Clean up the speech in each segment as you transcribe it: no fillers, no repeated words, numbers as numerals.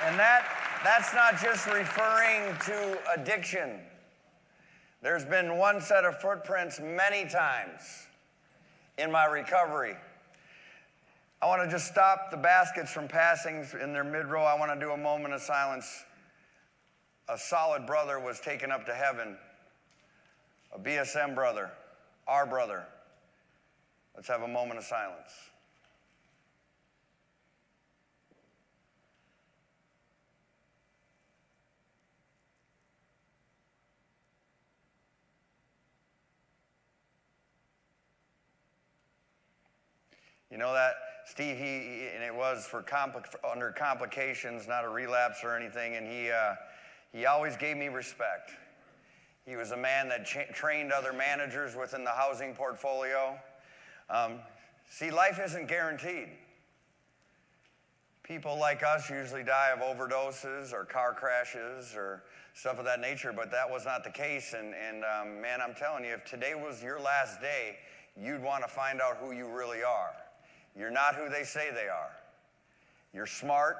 And that's not just referring to addiction. There's been one set of footprints many times in my recovery. I want to just stop the baskets from passing in their mid-row. I want to do a moment of silence. A solid brother was taken up to heaven. A BSM brother, our brother. Let's have a moment of silence. You know that, Steve, and it was for under complications, not a relapse or anything, and he always gave me respect. He was a man that trained other managers within the housing portfolio. See, life isn't guaranteed. People like us usually die of overdoses or car crashes or stuff of that nature, but that was not the case. And man, I'm telling you, if today was your last day, you'd want to find out who you really are. You're not who they say they are. You're smart,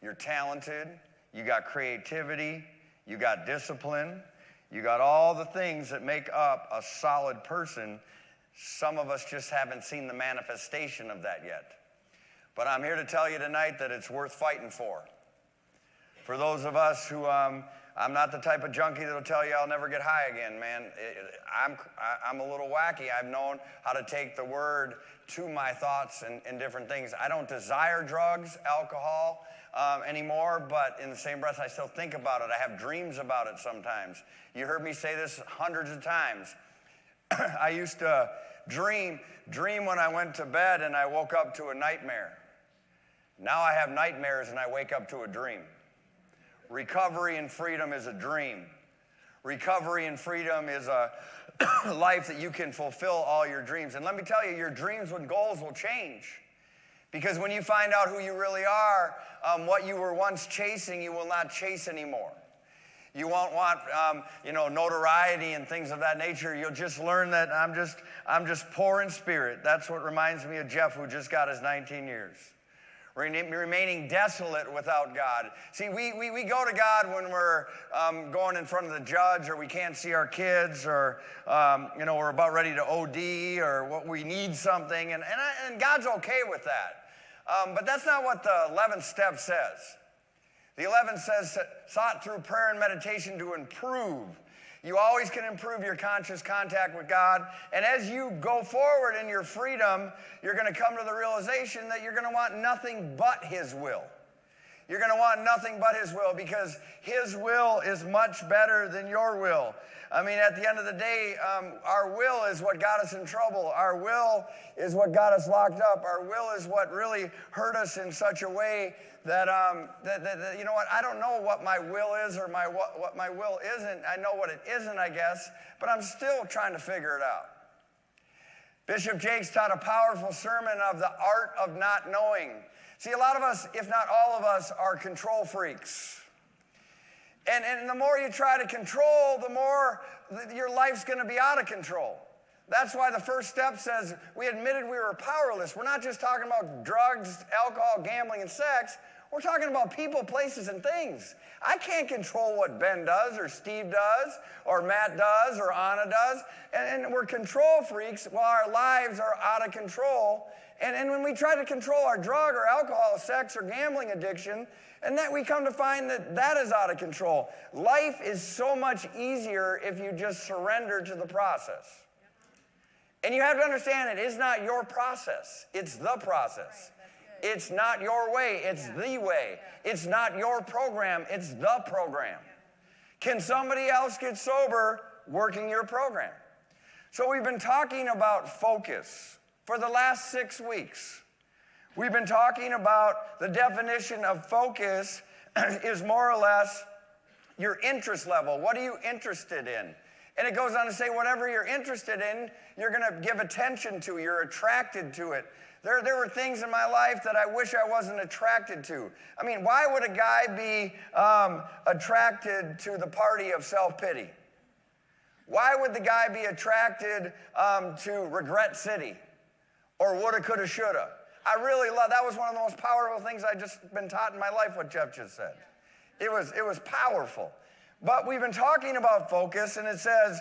you're talented, you got creativity, you got discipline, you got all the things that make up a solid person. Some of us just haven't seen the manifestation of that yet. But I'm here to tell you tonight that it's worth fighting for. For those of us who, I'm not the type of junkie that'll tell you I'll never get high again, man. I'm a little wacky. I've known how to take the word to my thoughts and different things. I don't desire drugs, alcohol anymore, but in the same breath, I still think about it. I have dreams about it sometimes. You heard me say this hundreds of times. I used to dream when I went to bed and I woke up to a nightmare. Now I have nightmares and I wake up to a dream. Recovery and freedom is a dream. Recovery and freedom is a life that you can fulfill all your dreams. And let me tell you, your dreams and goals will change. Because when you find out who you really are, what you were once chasing, you will not chase anymore. You won't want, notoriety and things of that nature. You'll just learn that I'm just poor in spirit. That's what reminds me of Jeff, who just got his 19 years. Remaining desolate without God. See, we go to God when we're going in front of the judge, or we can't see our kids, or we're about ready to OD, or what we need something, and God's okay with that. But that's not what the 11th step says. The 11th says, sought through prayer and meditation to improve. You always can improve your conscious contact with God. And as you go forward in your freedom, you're going to come to the realization that you're going to want nothing but His will. You're going to want nothing but His will, because His will is much better than your will. I mean, at the end of the day, our will is what got us in trouble. Our will is what got us locked up. Our will is what really hurt us in such a way that you know what, I don't know what my will is or what my will isn't. I know what it isn't, I guess, but I'm still trying to figure it out. Bishop Jakes taught a powerful sermon of the art of not knowing. See, a lot of us, if not all of us, are control freaks. And the more you try to control, the more your life's going to be out of control. That's why the first step says we admitted we were powerless. We're not just talking about drugs, alcohol, gambling, and sex. We're talking about people, places, and things. I can't control what Ben does, or Steve does, or Matt does, or Anna does. And we're control freaks while our lives are out of control. And when we try to control our drug or alcohol, sex, or gambling addiction, and that we come to find that is out of control. Life is so much easier if you just surrender to the process. And you have to understand, it is not your process. It's the process. It's not your way. It's the way. It's not your program. It's the program. Can somebody else get sober working your program? So we've been talking about focus for the last 6 weeks. We've been talking about the definition of focus is more or less your interest level. What are you interested in? And it goes on to say whatever you're interested in, you're going to give attention to. You're attracted to it. There were things in my life that I wish I wasn't attracted to. I mean, why would a guy be attracted to the party of self-pity? Why would the guy be attracted to Regret City or woulda, coulda, shoulda? I really love, that was one of the most powerful things I just been taught in my life, what Jeff just said. It was powerful. But we've been talking about focus, and it says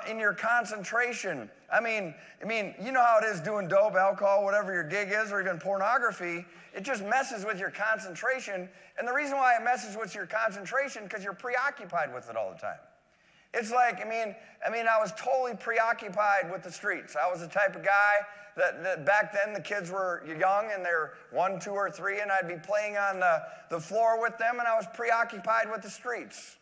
in your concentration. I mean, you know how it is doing dope, alcohol, whatever your gig is, or even pornography. It just messes with your concentration. And the reason why it messes with your concentration, because you're preoccupied with it all the time. It's like, I was totally preoccupied with the streets. I was the type of guy that back then the kids were young and they're 1, 2, or 3, and I'd be playing on the floor with them, and I was preoccupied with the streets.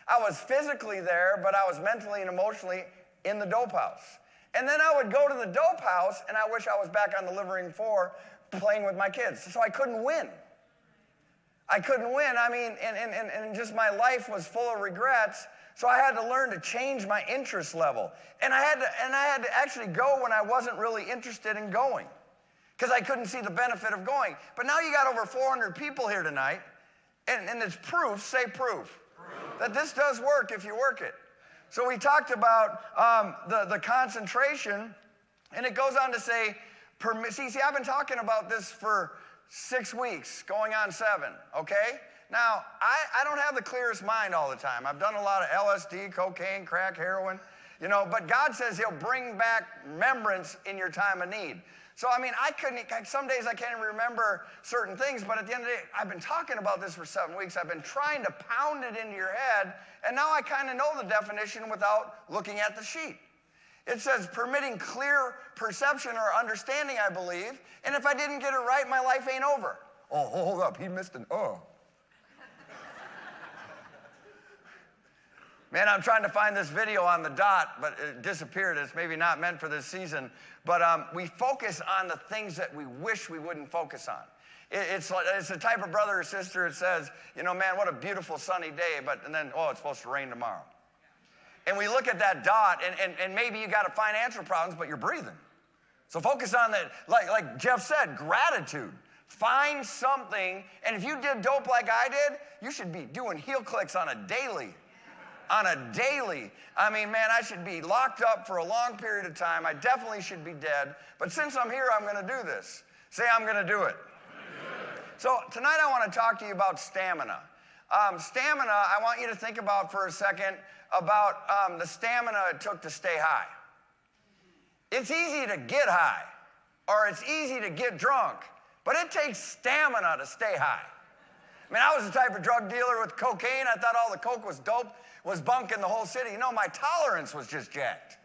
I was physically there, but I was mentally and emotionally in the dope house. And then I would go to the dope house, and I wish I was back on the living room floor playing with my kids. So I couldn't win. And just my life was full of regrets. So I had to learn to change my interest level. And I had to actually go when I wasn't really interested in going, because I couldn't see the benefit of going. But now you got over 400 people here tonight, and it's proof, say proof, that this does work if you work it. So we talked about the concentration, and it goes on to say, see, I've been talking about this for 6 weeks, going on 7, okay? Now, I don't have the clearest mind all the time. I've done a lot of LSD, cocaine, crack, heroin, but God says he'll bring back remembrance in your time of need. So, some days I can't even remember certain things, but at the end of the day, I've been talking about this for 7 weeks. I've been trying to pound it into your head, and now I kind of know the definition without looking at the sheet. It says, permitting clear perception or understanding, I believe, and if I didn't get it right, my life ain't over. Oh, hold up, he missed an Man, I'm trying to find this video on the dot, but it disappeared. It's maybe not meant for this season. But we focus on the things that we wish we wouldn't focus on. It's the type of brother or sister that says, man, what a beautiful sunny day, and then, it's supposed to rain tomorrow. And we look at that dot, and maybe you got financial problems, but you're breathing. So focus on that, like Jeff said, gratitude. Find something, and if you did dope like I did, you should be doing heel clicks on a daily. I should be locked up for a long period of time. I definitely should be dead. But since I'm here, I'm going to do this. Say, I'm going to do it. So tonight I want to talk to you about stamina. Stamina, I want you to think about for a second about the stamina it took to stay high. It's easy to get high, or it's easy to get drunk, but it takes stamina to stay high. I was the type of drug dealer with cocaine. I thought all the coke was dope, was bunk in the whole city. My tolerance was just jacked.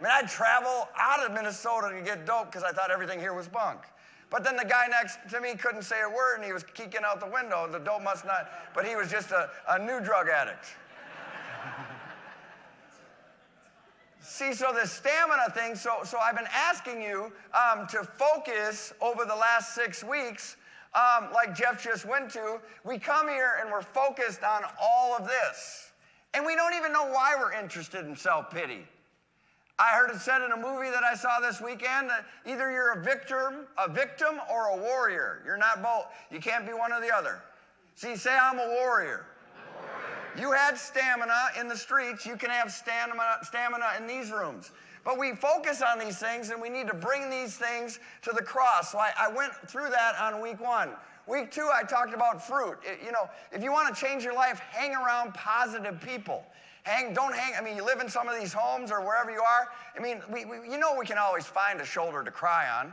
I'd travel out of Minnesota to get dope because I thought everything here was bunk. But then the guy next to me couldn't say a word, and he was keeking out the window. The dope must not, but he was just a new drug addict. See, so this stamina thing, so I've been asking you to focus over the last 6 weeks. Like Jeff just went to, we come here and we're focused on all of this. And we don't even know why we're interested in self-pity. I heard it said in a movie that I saw this weekend that either you're a victim or a warrior. You're not both. You can't be one or the other. See, say I'm a warrior. You had stamina in the streets. You can have stamina in these rooms. But we focus on these things, and we need to bring these things to the cross. So I went through that on week 1. Week 2, I talked about fruit. If you want to change your life, hang around positive people. Don't hang. You live in some of these homes or wherever you are. We can always find a shoulder to cry on.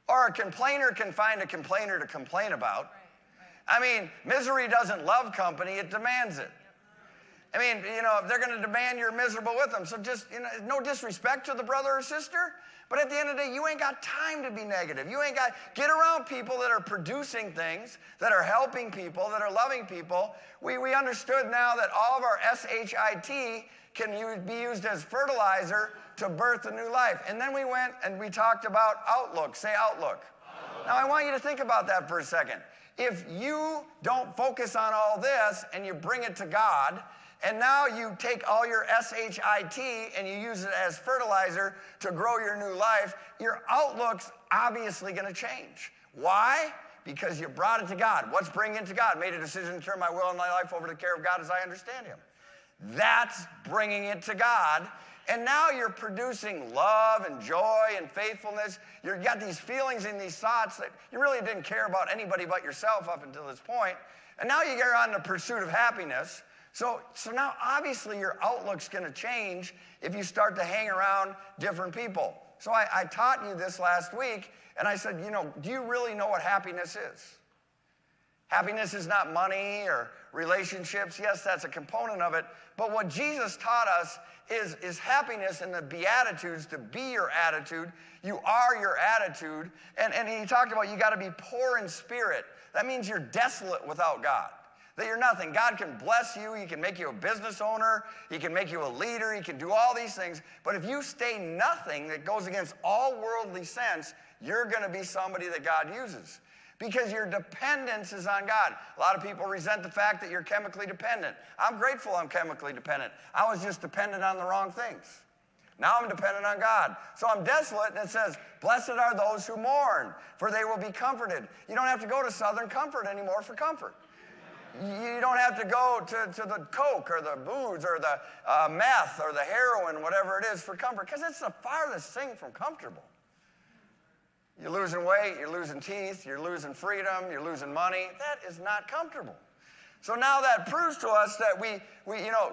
Or a complainer can find a complainer to complain about. Misery doesn't love company, it demands it. If they're going to demand you're miserable with them. So just, no disrespect to the brother or sister, but at the end of the day, you ain't got time to be negative. Get around people that are producing things, that are helping people, that are loving people. We understood now that all of our SHIT can be used as fertilizer to birth a new life. And then we went and we talked about outlook. Say outlook. Now I want you to think about that for a second. If you don't focus on all this and you bring it to God, and now you take all your SHIT and you use it as fertilizer to grow your new life, your outlook's obviously going to change. Why? Because you brought it to God. What's bringing it to God? Made a decision to turn my will and my life over to the care of God as I understand him. That's bringing it to God. And now you're producing love and joy and faithfulness. You've got these feelings and these thoughts that you really didn't care about anybody but yourself up until this point. And now you get on the pursuit of happiness. So now obviously your outlook's going to change if you start to hang around different people. So I taught you this last week, and I said, do you really know what happiness is? Happiness is not money or relationships. Yes, that's a component of it. But what Jesus taught us is happiness in the Beatitudes, to be your attitude. You are your attitude. And he talked about you got to be poor in spirit. That means you're desolate without God, that you're nothing. God can bless you. He can make you a business owner. He can make you a leader. He can do all these things. But if you stay nothing that goes against all worldly sense, you're going to be somebody that God uses, because your dependence is on God. A lot of people resent the fact that you're chemically dependent. I'm grateful I'm chemically dependent. I was just dependent on the wrong things. Now I'm dependent on God. So I'm desolate, and it says, blessed are those who mourn, for they will be comforted. You don't have to go to Southern Comfort anymore for comfort. You don't have to go to the coke or the booze or the meth or the heroin, whatever it is, for comfort, because it's the farthest thing from comfortable. You're losing weight, you're losing teeth, you're losing freedom, you're losing money. That is not comfortable. So now that proves to us that we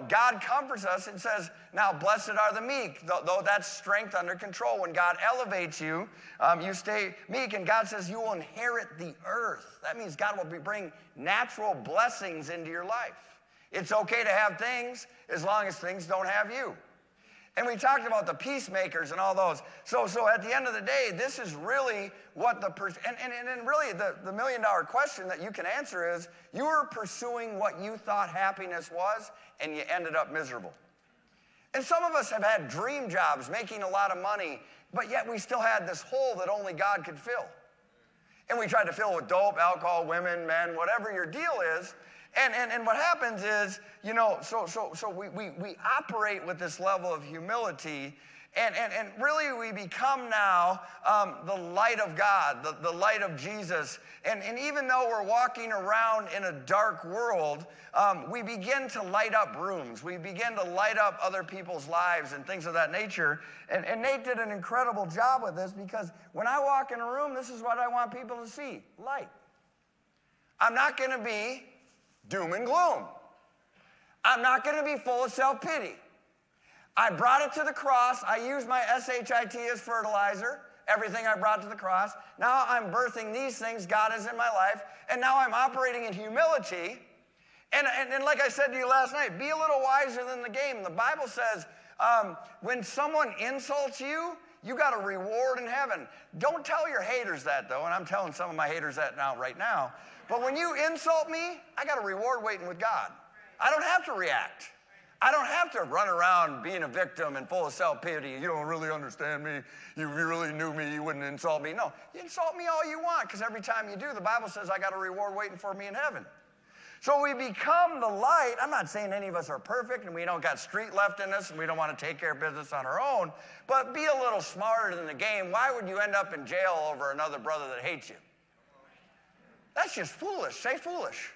God comforts us and says, now blessed are the meek, though that's strength under control. When God elevates you, you stay meek, and God says you will inherit the earth. That means God will bring natural blessings into your life. It's okay to have things as long as things don't have you. And we talked about the peacemakers and all those. So at the end of the day, this is really what and really the million-dollar question that you can answer is, you were pursuing what you thought happiness was, and you ended up miserable. And some of us have had dream jobs, making a lot of money, but yet we still had this hole that only God could fill. And we tried to fill it with dope, alcohol, women, men, whatever your deal is. And what happens is, so we operate with this level of humility, and really we become now the light of God, the light of Jesus. And even though we're walking around in a dark world, we begin to light up rooms. We begin to light up other people's lives and things of that nature. And Nate did an incredible job with this, because when I walk in a room, this is what I want people to see: light. I'm not going to be doom and gloom. I'm not going to be full of self-pity. I brought it to the cross. I used my SHIT as fertilizer, everything I brought to the cross. Now I'm birthing these things. God is in my life. And now I'm operating in humility. And like I said to you last night, be a little wiser than the game. The Bible says when someone insults you, you got a reward in heaven. Don't tell your haters that, though, and I'm telling some of my haters that right now. But when you insult me, I got a reward waiting with God. I don't have to react. I don't have to run around being a victim and full of self-pity. You don't really understand me. If you really knew me, you wouldn't insult me. No, you insult me all you want, because every time you do, the Bible says I got a reward waiting for me in heaven. So we become the light. I'm not saying any of us are perfect and we don't got street left in us and we don't want to take care of business on our own, but be a little smarter than the game. Why would you end up in jail over another brother that hates you? That's just foolish. Say foolish.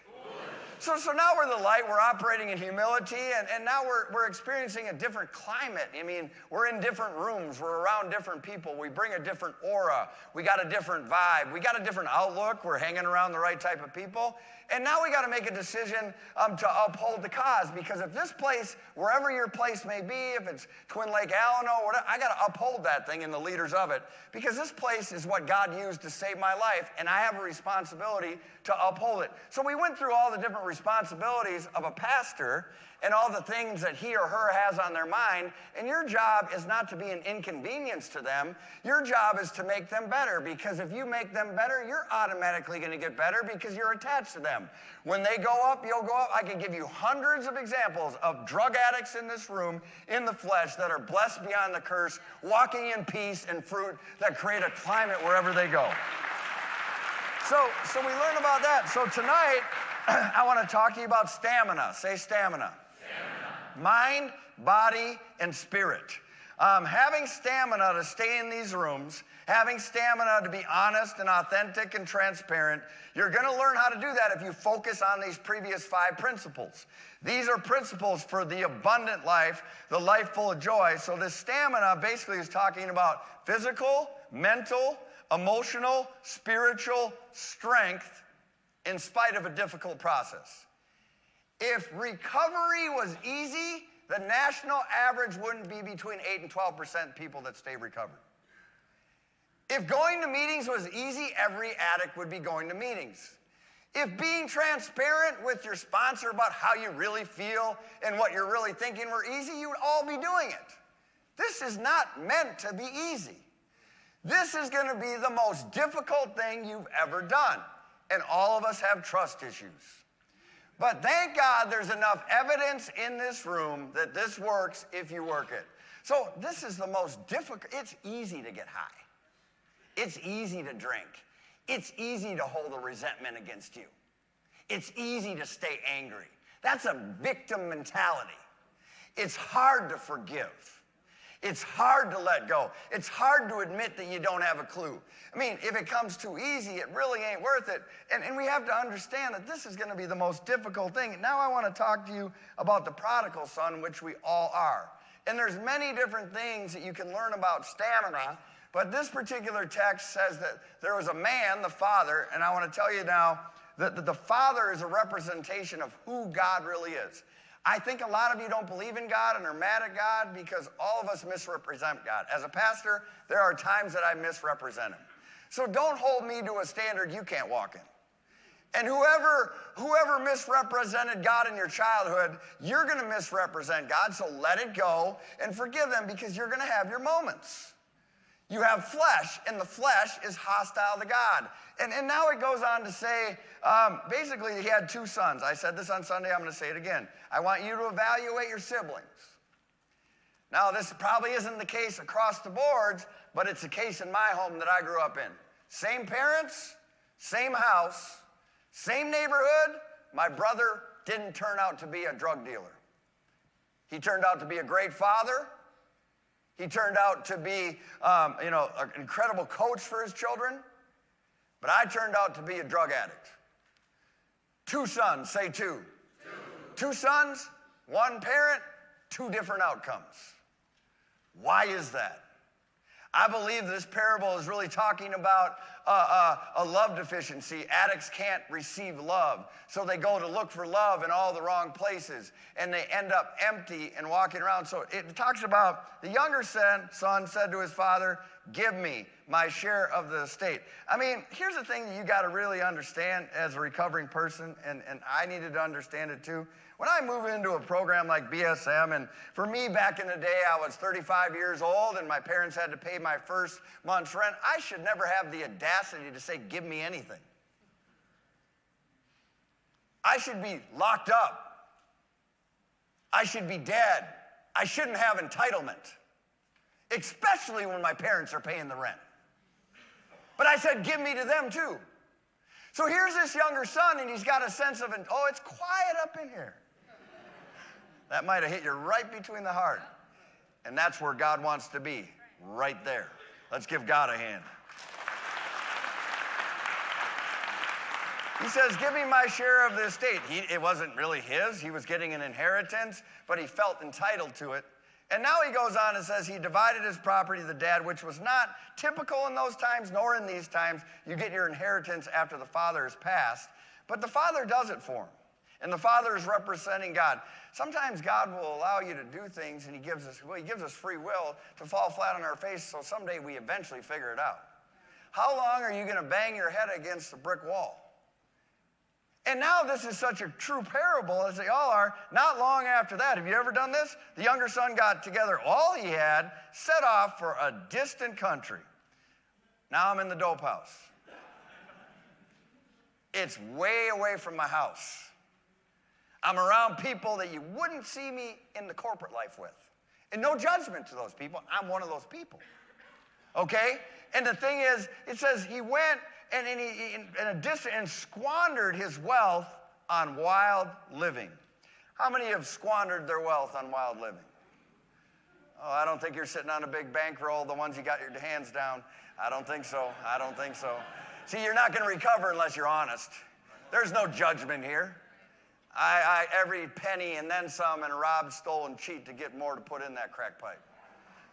So now we're the light, we're operating in humility, and now we're experiencing a different climate. I mean, we're in different rooms, we're around different people, we bring a different aura, we got a different vibe, we got a different outlook, we're hanging around the right type of people. And now we got to make a decision to uphold the cause, because if this place, wherever your place may be, if it's Twin Lake, Alano, whatever, I got to uphold that thing and the leaders of it, because this place is what God used to save my life, and I have a responsibility to uphold it. So we went through all the different responsibilities of a pastor and all the things that he or her has on their mind, and your job is not to be an inconvenience to them. Your job is to make them better, because if you make them better, you're automatically going to get better because you're attached to them. When they go up, you'll go up. I can give you hundreds of examples of drug addicts in this room, in the flesh, that are blessed beyond the curse, walking in peace and fruit that create a climate wherever they go. So we learn about that. So tonight, I want to talk to you about stamina. Say stamina. Mind, body, and spirit. Having stamina to stay in these rooms, having stamina to be honest and authentic and transparent, you're going to learn how to do that if you focus on these previous 5 principles. These are principles for the abundant life, the life full of joy. So this stamina basically is talking about physical, mental, emotional, spiritual strength in spite of a difficult process. If recovery was easy, the national average wouldn't be between 8 and 12% people that stay recovered. If going to meetings was easy, every addict would be going to meetings. If being transparent with your sponsor about how you really feel and what you're really thinking were easy, you would all be doing it. This is not meant to be easy. This is going to be the most difficult thing you've ever done. And all of us have trust issues. But thank God there's enough evidence in this room that this works if you work it. So this is the most difficult. It's easy to get high. It's easy to drink. It's easy to hold a resentment against you. It's easy to stay angry. That's a victim mentality. It's hard to forgive. It's hard to let go. It's hard to admit that you don't have a clue. I mean, if it comes too easy, it really ain't worth it. And we have to understand that this is going to be the most difficult thing. Now I want to talk to you about the prodigal son, which we all are. And there's many different things that you can learn about stamina, but this particular text says that there was a man, the father, and I want to tell you now that the father is a representation of who God really is. I think a lot of you don't believe in God and are mad at God because all of us misrepresent God. As a pastor, there are times that I misrepresent him. So don't hold me to a standard you can't walk in. And whoever misrepresented God in your childhood, you're going to misrepresent God, so let it go and forgive them because you're going to have your moments. You have flesh, and the flesh is hostile to God. And now it goes on to say, basically, he had 2 sons. I said this on Sunday. I'm going to say it again. I want you to evaluate your siblings. Now, this probably isn't the case across the boards, but it's a case in my home that I grew up in. Same parents, same house, same neighborhood. My brother didn't turn out to be a drug dealer. He turned out to be a great father. He turned out to be, an incredible coach for his children. But I turned out to be a drug addict. 2 sons, say 2. 2 sons, 1 parent, 2 different outcomes. Why is that? I believe this parable is really talking about a love deficiency. Addicts can't receive love, so they go to look for love in all the wrong places, and they end up empty and walking around. So it talks about the younger son said to his father, "Give me my share of the estate." I mean, here's the thing that you got to really understand as a recovering person, and I needed to understand it too. When I move into a program like BSM, and for me back in the day, I was 35 years old and my parents had to pay my first month's rent, I should never have the audacity to say, "Give me anything." I should be locked up. I should be dead. I shouldn't have entitlement, especially when my parents are paying the rent. But I said, "Give me to them too." So here's this younger son, and he's got a sense of, it's quiet up in here. That might have hit you right between the heart. And that's where God wants to be, right there. Let's give God a hand. He says, "Give me my share of the estate." It wasn't really his. He was getting an inheritance, but he felt entitled to it. And now he goes on and says he divided his property to the dad, which was not typical in those times, nor in these times. You get your inheritance after the father has passed. But the father does it for him. And the father is representing God. Sometimes God will allow you to do things, and he gives us free will to fall flat on our face, so someday we eventually figure it out. How long are you going to bang your head against a brick wall? And now this is such a true parable, as they all are. Not long after that, have you ever done this? The younger son got together all he had, set off for a distant country. Now I'm in the dope house. It's way away from my house. I'm around people that you wouldn't see me in the corporate life with. And no judgment to those people. I'm one of those people. Okay? And the thing is, it says he went and squandered his wealth on wild living. How many have squandered their wealth on wild living? Oh, I don't think you're sitting on a big bankroll, the ones you got your hands down. I don't think so. I don't think so. See, you're not going to recover unless you're honest. There's no judgment here. I every penny and then some, and rob, stole, and cheat to get more to put in that crack pipe.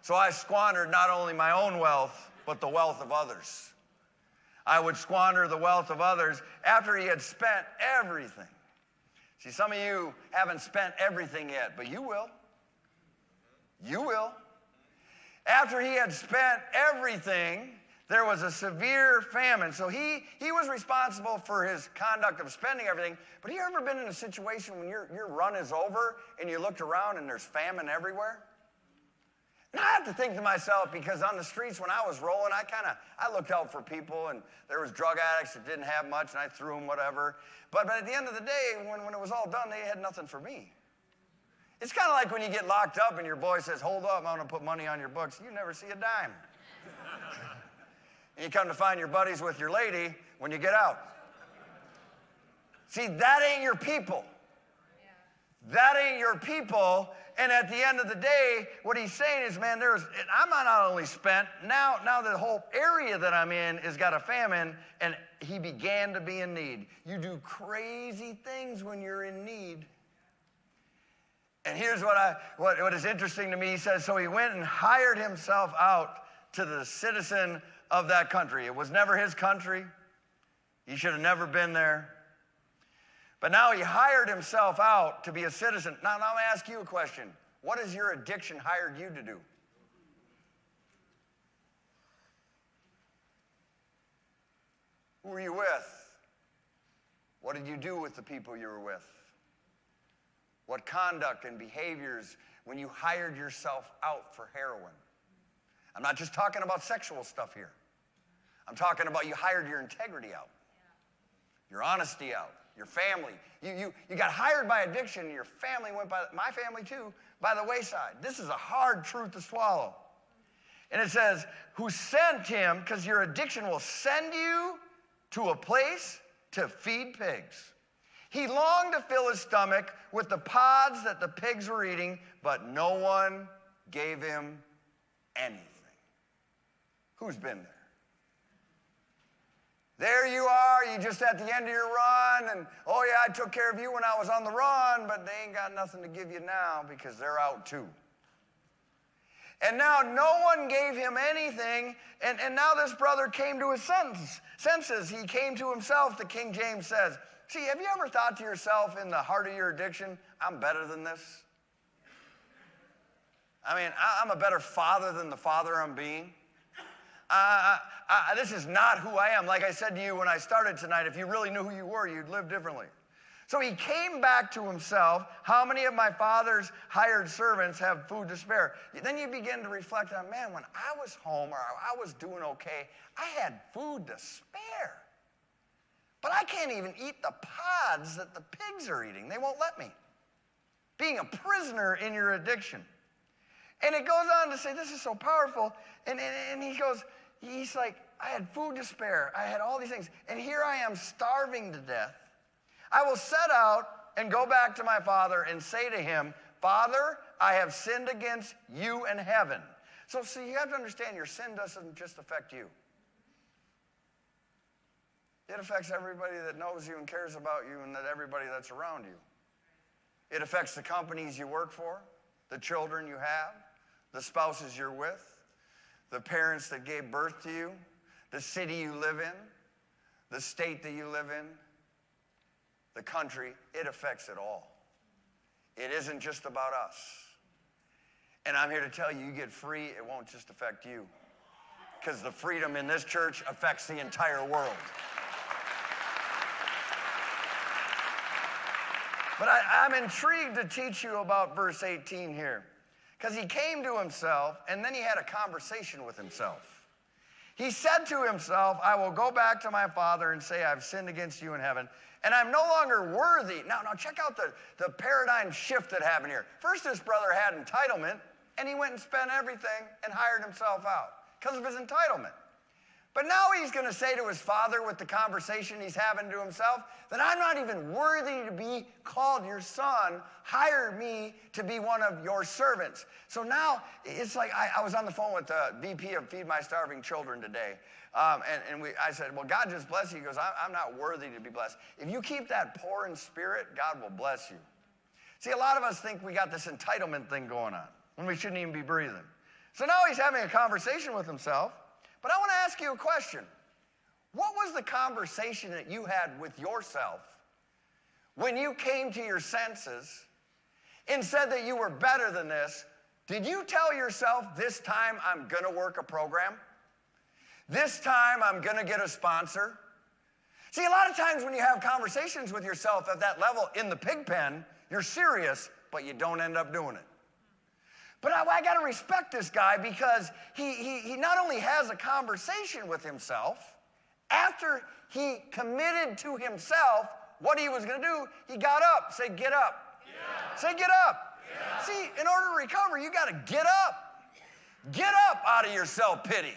So I squandered not only my own wealth, but the wealth of others. I would squander the wealth of others after he had spent everything. See, some of you haven't spent everything yet, but you will. You will. After he had spent everything, there was a severe famine. So he was responsible for his conduct of spending everything. But have you ever been in a situation when your run is over and you looked around and there's famine everywhere? And I have to think to myself, because on the streets when I was rolling, I looked out for people, and there was drug addicts that didn't have much, and I threw them whatever. But at the end of the day, when it was all done, they had nothing for me. It's kind of like when you get locked up and your boy says, hold up, I'm going to put money on your books. You never see a dime. And you come to find your buddies with your lady when you get out. See, that ain't your people. That ain't your people. And at the end of the day, what he's saying is, man, I'm not only spent, now the whole area that I'm in has got a famine, and he began to be in need. You do crazy things when you're in need. And here's what is interesting to me. He says, so he went and hired himself out to the citizen of that country. It was never his country. He should have never been there. But now he hired himself out to be a citizen. Now I'm going to ask you a question. What has your addiction hired you to do? Who were you with? What did you do with the people you were with? What conduct and behaviors when you hired yourself out for heroin? I'm not just talking about sexual stuff here. I'm talking about you hired your integrity out, your honesty out, your family. You got hired by addiction, and your family went by, my family too, by the wayside. This is a hard truth to swallow. And it says, who sent him, because your addiction will send you to a place to feed pigs. He longed to fill his stomach with the pods that the pigs were eating, but no one gave him anything. Who's been there? There you are, you just at the end of your run, and oh yeah, I took care of you when I was on the run, but they ain't got nothing to give you now because they're out too. And now no one gave him anything, and now this brother came to his senses. He came to himself, the King James says. See, have you ever thought to yourself in the heart of your addiction, I'm better than this? I mean, I'm a better father than the father I'm being. This is not who I am. Like I said to you when I started tonight, if you really knew who you were, you'd live differently. So he came back to himself. How many of my father's hired servants have food to spare? Then you begin to reflect on, man, when I was home or I was doing okay, I had food to spare. But I can't even eat the pods that the pigs are eating. They won't let me. Being a prisoner in your addiction. And it goes on to say, this is so powerful. And he's like, I had food to spare. I had all these things. And here I am starving to death. I will set out and go back to my father and say to him, Father, I have sinned against you and heaven. So see, you have to understand your sin doesn't just affect you. It affects everybody that knows you and cares about you and that everybody that's around you. It affects the companies you work for, the children you have, the spouses you're with, the parents that gave birth to you, the city you live in, the state that you live in, the country. It affects it all. It isn't just about us. And I'm here to tell you, you get free, it won't just affect you. Because the freedom in this church affects the entire world. But I'm intrigued to teach you about verse 18 here. Because he came to himself, and then he had a conversation with himself. He said to himself, I will go back to my father and say, I've sinned against you in heaven, and I'm no longer worthy. Now check out the paradigm shift that happened here. First, this brother had entitlement, and he went and spent everything and hired himself out because of his entitlement. But now he's going to say to his father with the conversation he's having to himself that I'm not even worthy to be called your son. Hire me to be one of your servants. So now it's like I was on the phone with the VP of Feed My Starving Children today. I said, well, God just bless you. He goes, I'm not worthy to be blessed. If you keep that poor in spirit, God will bless you. See, a lot of us think we got this entitlement thing going on when we shouldn't even be breathing. So now he's having a conversation with himself. But I want to ask you a question. What was the conversation that you had with yourself when you came to your senses and said that you were better than this? Did you tell yourself, this time I'm going to work a program? This time I'm going to get a sponsor? See, a lot of times when you have conversations with yourself at that level in the pig pen, you're serious, but you don't end up doing it. But I got to respect this guy because he not only has a conversation with himself, after he committed to himself what he was going to do, he got up. Say, get up. Yeah. Say, get up. Yeah. See, in order to recover, you got to get up. Get up out of your self-pity.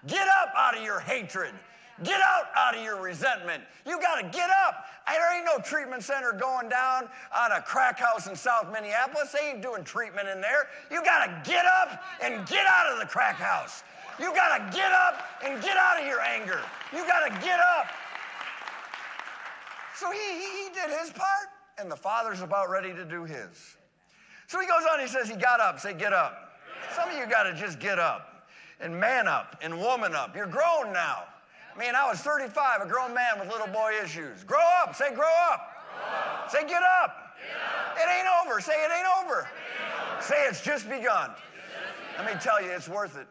Get up out of your hatred. Get out of your resentment. You got to get up. There ain't no treatment center going down on a crack house in South Minneapolis. They ain't doing treatment in there. You got to get up and get out of the crack house. You got to get up and get out of your anger. You got to get up. So he did his part, and the Father's about ready to do his. So he goes on, he says he got up. Say, get up. Some of you got to just get up and man up and woman up. You're grown now. Man, I was 35, a grown man with little boy issues. Grow up. Say, grow up. Grow up. Say, get up. Get up. It ain't over. Say, it ain't over. Say, it's just begun. Let me tell you, it's worth it.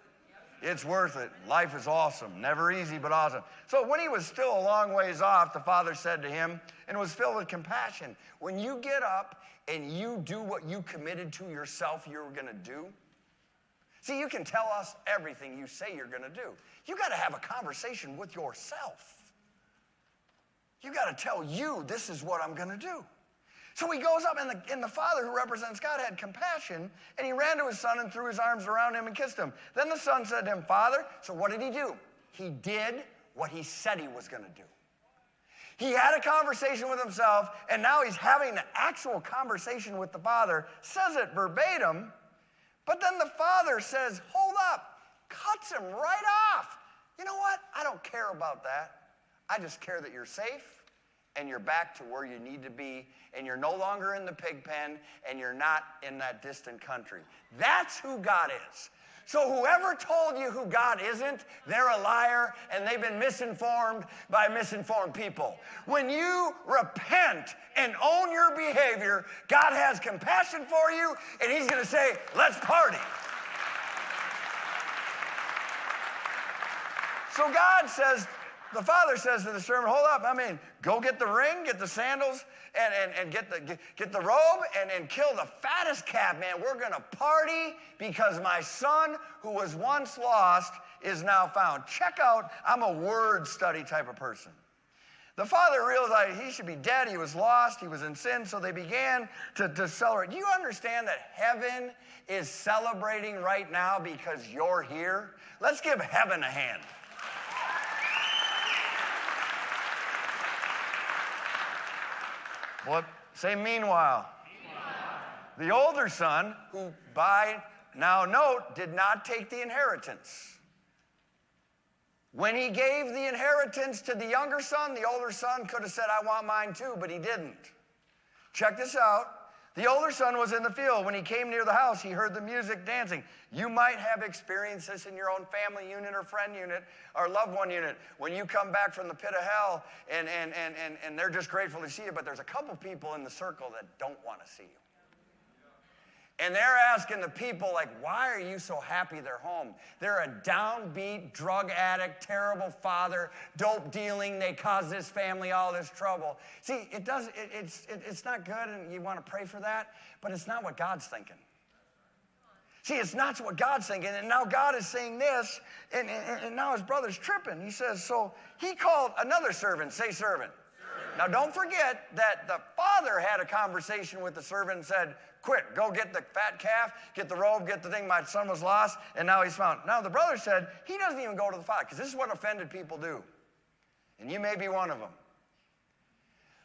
It's worth it. Life is awesome. Never easy, but awesome. So when he was still a long ways off, the Father said to him, and was filled with compassion, when you get up and you do what you committed to yourself you were going to do, see, you can tell us everything you say you're going to do. You got to have a conversation with yourself. You got to tell you, this is what I'm going to do. So he goes up, and the Father, who represents God, had compassion, and he ran to his son and threw his arms around him and kissed him. Then the son said to him, Father, so what did he do? He did what he said he was going to do. He had a conversation with himself, and now he's having an actual conversation with the Father, says it verbatim, but then the Father says, hold up, cuts him right off. You know what? I don't care about that. I just care that you're safe and you're back to where you need to be and you're no longer in the pig pen and you're not in that distant country. That's who God is. So whoever told you who God isn't, they're a liar and they've been misinformed by misinformed people. When you repent and own your behavior, God has compassion for you and he's going to say, let's party. So God says, the Father says to the servant, hold up, go get the ring, get the sandals, and get the robe, and kill the fattest calf, man. We're going to party because my son, who was once lost, is now found. Check out, I'm a word study type of person. The Father realized he should be dead. He was lost. He was in sin. So they began to celebrate. Do you understand that heaven is celebrating right now because you're here? Let's give heaven a hand. What? Say meanwhile. The older son, who by now note did not take the inheritance. When he gave the inheritance to the younger son, the older son could have said, I want mine too, but he didn't. Check this out. The older son was in the field. When he came near the house, he heard the music, dancing. You might have experienced this in your own family unit or friend unit or loved one unit. When you come back from the pit of hell and they're just grateful to see you, but there's a couple people in the circle that don't want to see you. And they're asking the people, like, why are you so happy they're home? They're a downbeat, drug addict, terrible father, dope dealing. They caused this family all this trouble. See, it's not good, and you want to pray for that, but it's not what God's thinking. See, it's not what God's thinking, and now God is saying this, and now his brother's tripping. He says, so he called another servant. Say servant. Now, don't forget that the Father father had a conversation with the servant and said, quick, go get the fat calf, get the robe, get the thing, my son was lost, and now he's found. Now the brother said, he doesn't even go to the father, because this is what offended people do. And you may be one of them.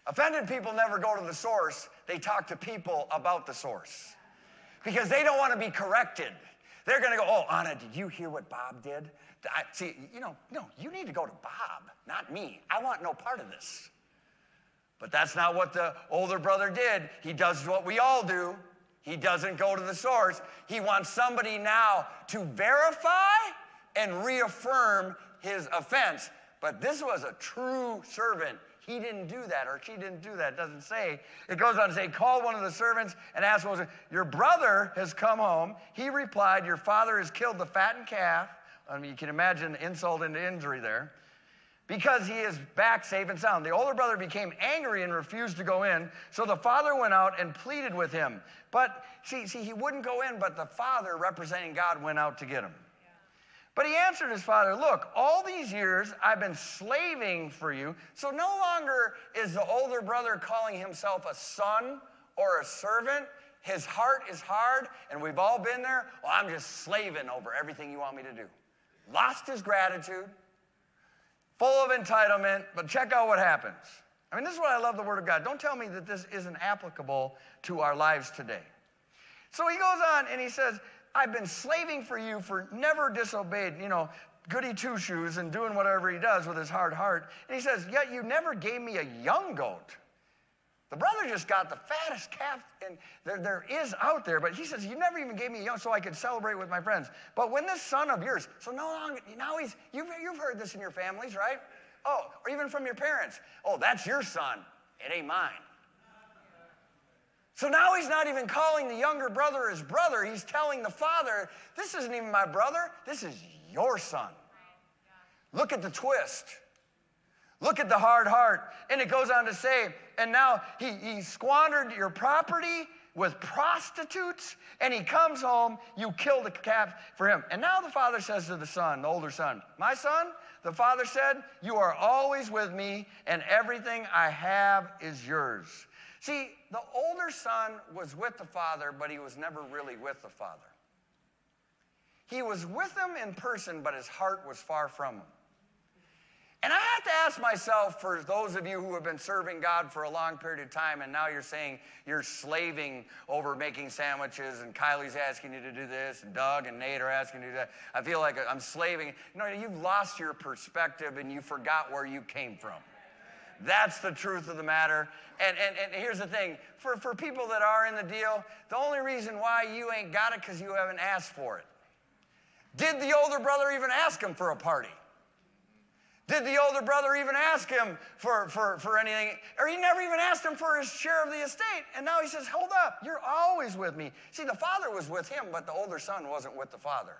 Offended people never go to the source. They talk to people about the source. Because they don't want to be corrected. They're going to go, oh, Anna, did you hear what Bob did? See, no, you need to go to Bob, not me. I want no part of this. But that's not what the older brother did. He does what we all do. He doesn't go to the source. He wants somebody now to verify and reaffirm his offense. But this was a true servant. He didn't do that, or she didn't do that. It doesn't say. It goes on to say, call one of the servants and ask, your brother has come home. He replied, your father has killed the fattened calf. I mean, you can imagine insult into injury there. Because he is back safe and sound. The older brother became angry and refused to go in. So the father went out and pleaded with him. But see, he wouldn't go in, but the father, representing God, went out to get him. But he answered his father, look, all these years I've been slaving for you. So no longer is the older brother calling himself a son or a servant. His heart is hard, and we've all been there. Well, I'm just slaving over everything you want me to do. Lost his gratitude, full of entitlement, but check out what happens. I mean, this is what I love the Word of God. Don't tell me that this isn't applicable to our lives today. So he goes on and he says, I've been slaving for you, for never disobeyed, goody two-shoes and doing whatever he does with his hard heart. And he says, yet you never gave me a young goat. The brother just got the fattest calf and there is out there, but he says, you never even gave me a young so I could celebrate with my friends. But when this son of yours, so no longer, now you've heard this in your families, right? Oh, or even from your parents. Oh, that's your son. It ain't mine. So now he's not even calling the younger brother his brother. He's telling the father, this isn't even my brother. This is your son. Look at the twist. Look at the hard heart. And it goes on to say, and now he squandered your property with prostitutes, and he comes home, you killed the calf for him. And now the father says to the son, the older son, my son, the father said, you are always with me, and everything I have is yours. See, the older son was with the father, but he was never really with the father. He was with him in person, but his heart was far from him. And I have to ask myself, for those of you who have been serving God for a long period of time, and now you're saying you're slaving over making sandwiches, and Kylie's asking you to do this, and Doug and Nate are asking you to do that. I feel like I'm slaving. You've lost your perspective, and you forgot where you came from. That's the truth of the matter. And here's the thing. For people that are in the deal, the only reason why you ain't got it because you haven't asked for it. Did the older brother even ask him for a party? Did the older brother even ask him for anything? Or he never even asked him for his share of the estate. And now he says, hold up, you're always with me. See, the father was with him, but the older son wasn't with the father.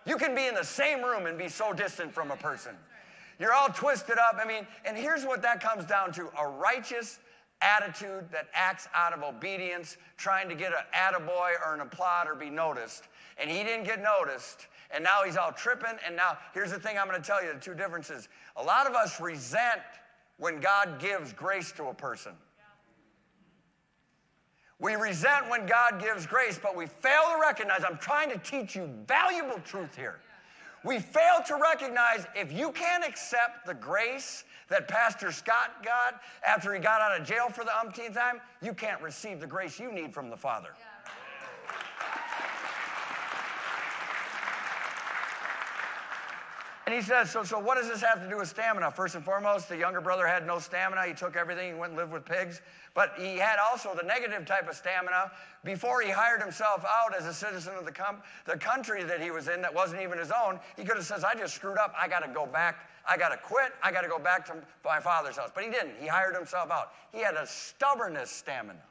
You can be in the same room and be so distant from a person. You're all twisted up. And here's what that comes down to. A righteous attitude that acts out of obedience, trying to get an attaboy or an applaud or be noticed. And he didn't get noticed. And now he's all tripping. And now here's the thing I'm going to tell you, the two differences. A lot of us resent when God gives grace to a person. We resent when God gives grace, but we fail to recognize, I'm trying to teach you valuable truth here. We fail to recognize if you can't accept the grace that Pastor Scott got after he got out of jail for the umpteenth time, you can't receive the grace you need from the Father. And he says, so what does this have to do with stamina? First and foremost, the younger brother had no stamina. He took everything and went and lived with pigs. But he had also the negative type of stamina. Before he hired himself out as a citizen of the country that he was in that wasn't even his own, he could have said, I just screwed up. I got to go back. I got to quit. I got to go back to my father's house. But he didn't. He hired himself out. He had a stubbornness stamina.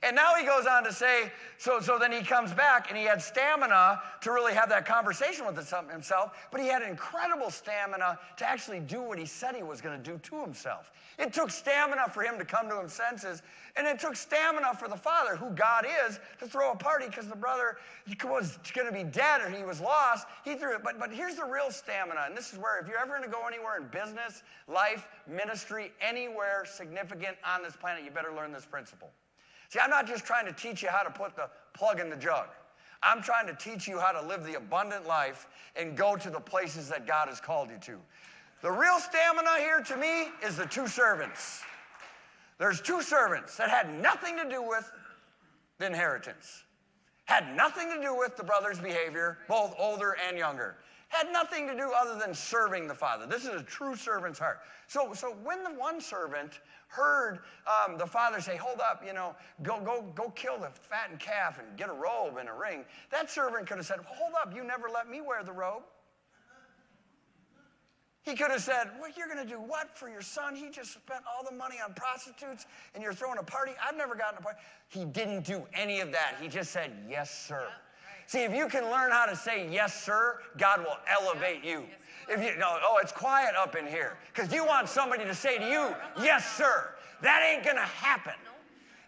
And now he goes on to say, so then he comes back and he had stamina to really have that conversation with himself, but he had incredible stamina to actually do what he said he was going to do to himself. It took stamina for him to come to his senses, and it took stamina for the Father, who God is, to throw a party because the brother was going to be dead or he was lost. He threw it. But here's the real stamina, and this is where if you're ever going to go anywhere in business, life, ministry, anywhere significant on this planet, you better learn this principle. See, I'm not just trying to teach you how to put the plug in the jug. I'm trying to teach you how to live the abundant life and go to the places that God has called you to. The real stamina here to me is the two servants. There's two servants that had nothing to do with the inheritance. Had nothing to do with the brother's behavior, both older and younger. Had nothing to do other than serving the Father. This is a true servant's heart. So when the one servant heard the Father say, hold up, go kill the fattened calf and get a robe and a ring, that servant could have said, hold up, you never let me wear the robe. He could have said, well, you're going to do what for your son? He just spent all the money on prostitutes and you're throwing a party? I've never gotten a party. He didn't do any of that. He just said, yes, sir. Yep, right. See, if you can learn how to say yes, sir, God will elevate you. If you know, oh, it's quiet up in here, because you want somebody to say to you, yes, sir. That ain't going to happen.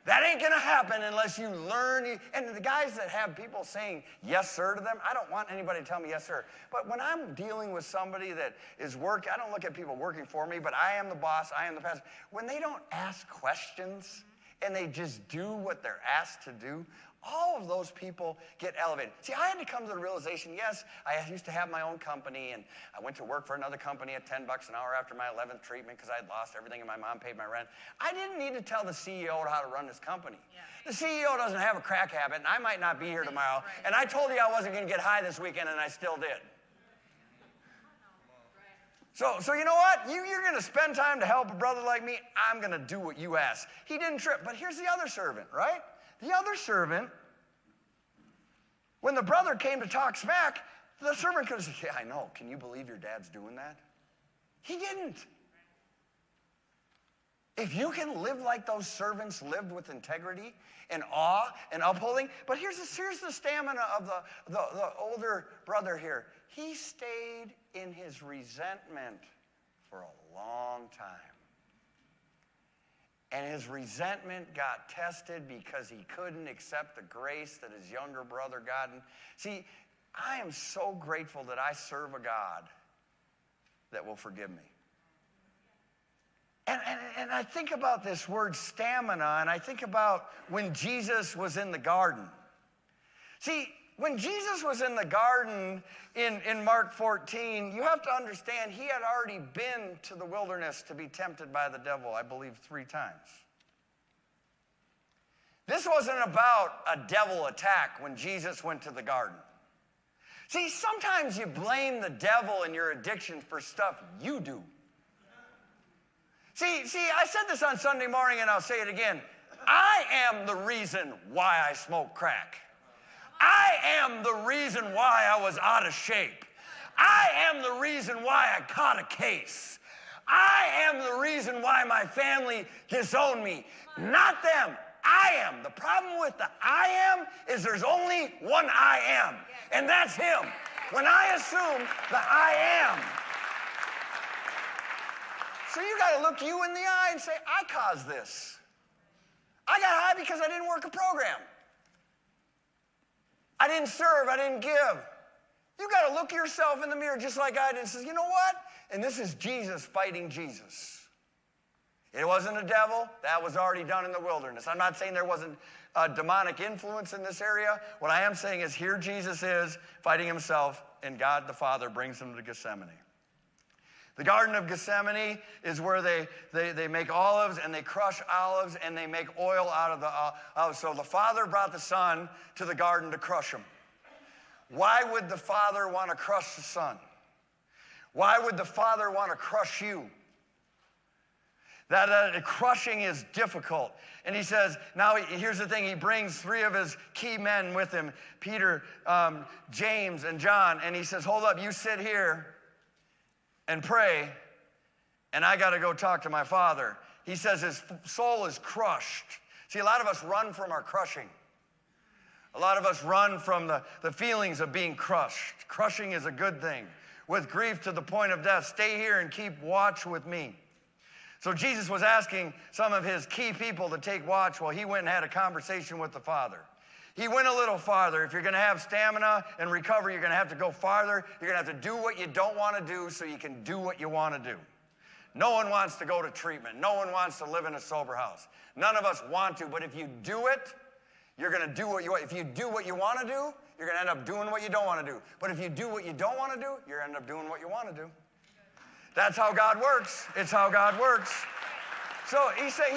That ain't going to happen unless you learn. And the guys that have people saying yes, sir to them, I don't want anybody to tell me yes, sir. But when I'm dealing with somebody that is working, I don't look at people working for me, but I am the boss, I am the pastor. When they don't ask questions and they just do what they're asked to do, all of those people get elevated. See, I had to come to the realization, yes, I used to have my own company, and I went to work for another company at $10 an hour after my 11th treatment because I had lost everything and my mom paid my rent. I didn't need to tell the CEO how to run this company. Yeah. The CEO doesn't have a crack habit, and I might not be here tomorrow, and I told you I wasn't going to get high this weekend, and I still did. So you know what? You're going to spend time to help a brother like me. I'm going to do what you ask. He didn't trip, but here's the other servant, right? The other servant, when the brother came to talk smack, the servant could have said, yeah, I know. Can you believe your dad's doing that? He didn't. If you can live like those servants lived with integrity and awe and upholding, but here's the stamina of the older brother here. He stayed in his resentment for a long time. And his resentment got tested because he couldn't accept the grace that his younger brother got. See, I am so grateful that I serve a God that will forgive me. And I think about this word stamina, and I think about when Jesus was in the garden. See, when Jesus was in the garden in Mark 14, you have to understand he had already been to the wilderness to be tempted by the devil, I believe 3 times. This wasn't about a devil attack when Jesus went to the garden. See, sometimes you blame the devil and your addiction for stuff you do. See, I said this on Sunday morning, and I'll say it again. I am the reason why I smoke crack. I am the reason why I was out of shape. I am the reason why I caught a case. I am the reason why my family disowned me. Not them. I am. The problem with the I am is there's only one I am, and that's him. When I assume the I am. So you got to look you in the eye and say, I caused this. I got high because I didn't work a program. I didn't serve, I didn't give. You got to look yourself in the mirror just like I did and say, you know what? And this is Jesus fighting Jesus. It wasn't a devil. That was already done in the wilderness. I'm not saying there wasn't a demonic influence in this area. What I am saying is here Jesus is fighting himself, and God the Father brings him to Gethsemane. The Garden of Gethsemane is where they make olives, and they crush olives, and they make oil out of the olives. So the Father brought the Son to the garden to crush him. Why would the Father want to crush the Son? Why would the Father want to crush you? That crushing is difficult. And he says, now here's the thing, he brings 3 of his key men with him, Peter, James, and John, and he says, hold up, you sit here and pray, and I got to go talk to my Father. He says his soul is crushed. See, a lot of us run from our crushing. A lot of us run from the feelings of being crushed. Crushing is a good thing. With grief to the point of death, stay here and keep watch with me. So Jesus was asking some of his key people to take watch while he went and had a conversation with the Father. He went a little farther. If you're going to have stamina and recovery, you're going to have to go farther. You're going to have to do what you don't want to do so you can do what you want to do. No one wants to go to treatment. No one wants to live in a sober house. None of us want to, but if you do it, you're going to do what you want. If you do what you want to do, you're going to end up doing what you don't want to do. But if you do what you don't want to do, you're going to end up doing what you want to do. That's how God works. It's how God works. So he said,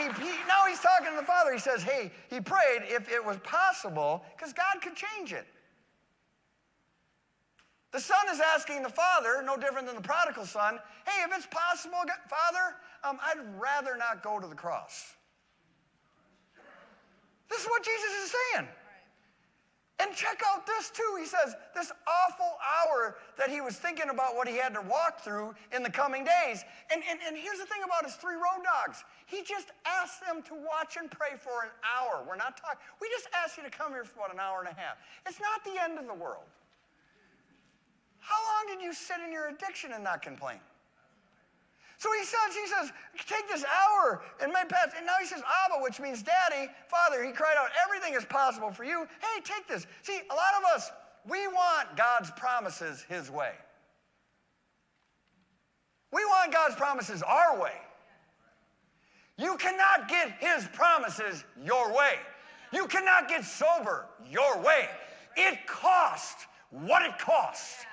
now he's talking to the Father. He says, hey, he prayed if it was possible, because God could change it. The Son is asking the Father, no different than the prodigal son, hey, if it's possible, Father, I'd rather not go to the cross. This is what Jesus is saying. And check out this too. He says, this awful hour that he was thinking about what he had to walk through in the coming days. And here's the thing about his 3 road dogs. He just asked them to watch and pray for an hour. We're not talking. We just asked you to come here for about an hour and a half. It's not the end of the world. How long did you sit in your addiction and not complain? So he says, take this hour and my pets. And now he says, Abba, which means daddy, Father. He cried out, everything is possible for you. Hey, take this. See, a lot of us, we want God's promises his way. We want God's promises our way. You cannot get his promises your way. You cannot get sober your way. It costs what it costs.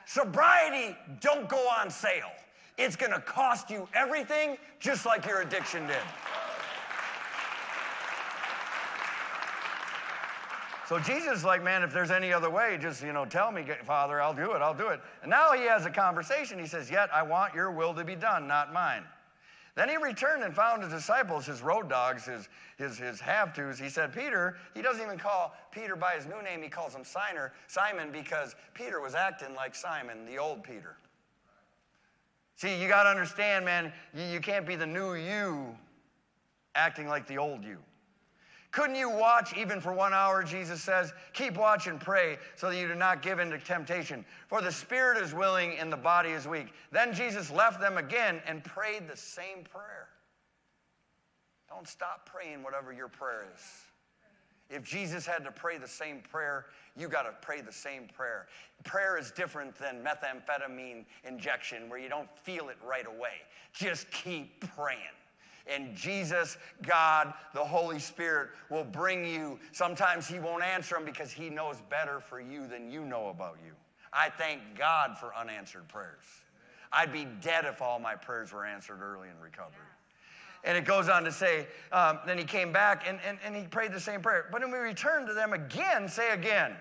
Sobriety don't go on sale. It's going to cost you everything, just like your addiction did. So Jesus is like, man, if there's any other way, just, tell me, Father, I'll do it. And now he has a conversation. He says, yet I want your will to be done, not mine. Then he returned and found his disciples, his road dogs, his have-tos. He said, Peter, he doesn't even call Peter by his new name. He calls him Simon, because Peter was acting like Simon, the old Peter. See, you got to understand, man, you can't be the new you acting like the old you. Couldn't you watch even for 1 hour, Jesus says? Keep watch and pray so that you do not give in to temptation. For the spirit is willing and the body is weak. Then Jesus left them again and prayed the same prayer. Don't stop praying whatever your prayer is. If Jesus had to pray the same prayer, you got to pray the same prayer. Prayer is different than methamphetamine injection where you don't feel it right away. Just keep praying. And Jesus, God, the Holy Spirit will bring you. Sometimes he won't answer them because he knows better for you than you know about you. I thank God for unanswered prayers. I'd be dead if all my prayers were answered early in recovery. And it goes on to say, then he came back and he prayed the same prayer. But when we returned to them again, say again.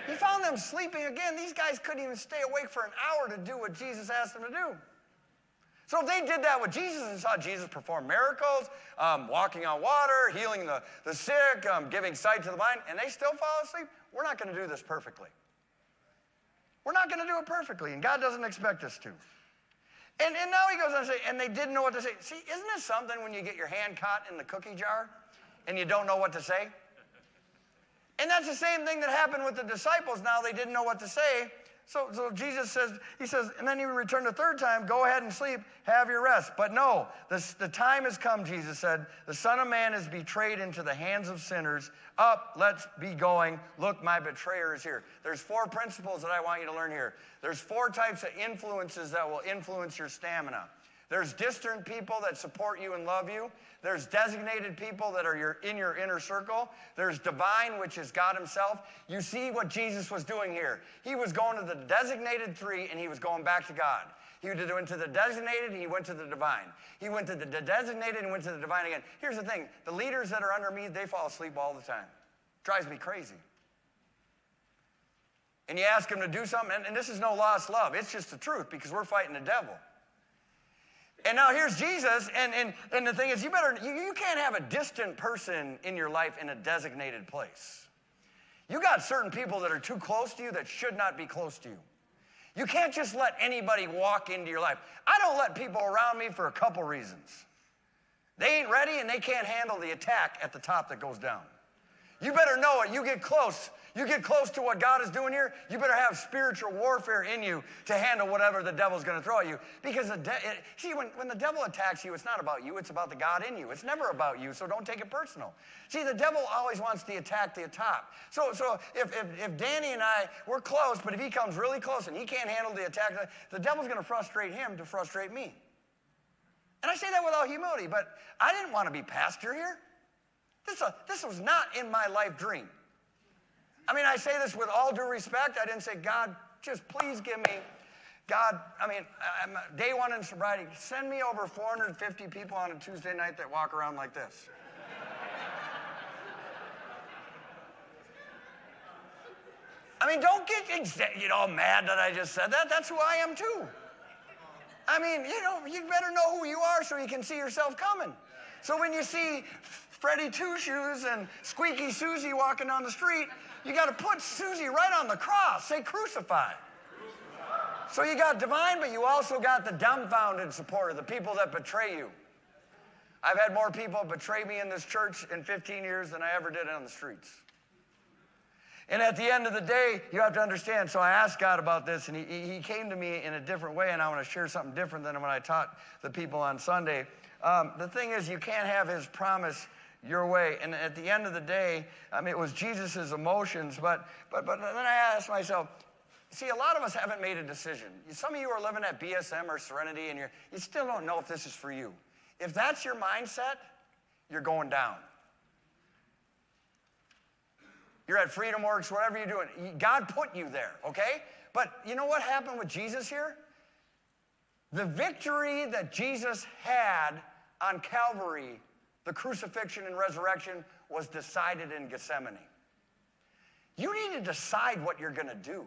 He found them sleeping again. These guys couldn't even stay awake for an hour to do what Jesus asked them to do. So if they did that with Jesus and saw Jesus perform miracles, walking on water, healing the sick, giving sight to the blind, and they still fall asleep, we're not going to do this perfectly. We're not going to do it perfectly, and God doesn't expect us to. And now he goes on to say, and they didn't know what to say. See, isn't it something when you get your hand caught in the cookie jar and you don't know what to say? And that's the same thing that happened with the disciples. Now they didn't know what to say. So Jesus says, and then he returned the third time, go ahead and sleep, have your rest. But no, the time has come, Jesus said. The Son of Man is betrayed into the hands of sinners. Up, let's be going. Look, my betrayer is here. There's 4 principles that I want you to learn here. There's 4 types of influences that will influence your stamina. There's distant people that support you and love you. There's designated people that are in your inner circle. There's divine, which is God himself. You see what Jesus was doing here. He was going to the designated 3, and he was going back to God. He went to the designated, and he went to the divine. He went to the designated and went to the divine again. Here's the thing. The leaders that are under me, they fall asleep all the time. Drives me crazy. And you ask them to do something, and this is no lost love. It's just the truth, because we're fighting the devil. And now here's Jesus, and the thing is, you can't have a distant person in your life in a designated place. You got certain people that are too close to you that should not be close to you. You can't just let anybody walk into your life. I don't let people around me for a couple reasons. They ain't ready and they can't handle the attack at the top that goes down. You better know it. You get close to what God is doing here, you better have spiritual warfare in you to handle whatever the devil's going to throw at you. Because see, when the devil attacks you, it's not about you, it's about the God in you. It's never about you, so don't take it personal. See, the devil always wants to attack the top. So if Danny and I, we're close, but if he comes really close and he can't handle the attack, the devil's going to frustrate him to frustrate me. And I say that without humility, but I didn't want to be pastor here. This was not in my life dream. I mean, I say this with all due respect. I didn't say, God, just please give me, God, I'm day one in sobriety, send me over 450 people on a Tuesday night that walk around like this. I mean, don't get all mad that I just said that. That's who I am too. I mean, you better know who you are so you can see yourself coming. So when you see Freddie Two Shoes and Squeaky Susie walking down the street, you got to put Susie right on the cross. Say crucify. So you got divine, but you also got the dumbfounded supporter, the people that betray you. I've had more people betray me in this church in 15 years than I ever did on the streets. And at the end of the day, you have to understand, so I asked God about this, and he came to me in a different way, and I want to share something different than when I taught the people on Sunday. The thing is, you can't have his promise your way. And at the end of the day, it was Jesus' emotions, but then I asked myself, see, a lot of us haven't made a decision. Some of you are living at BSM or Serenity, and you still don't know if this is for you. If that's your mindset, you're going down. You're at Freedom Works, whatever you're doing. God put you there, okay? But you know what happened with Jesus here? The victory that Jesus had on Calvary, the crucifixion and resurrection, was decided in Gethsemane. You need to decide what you're going to do.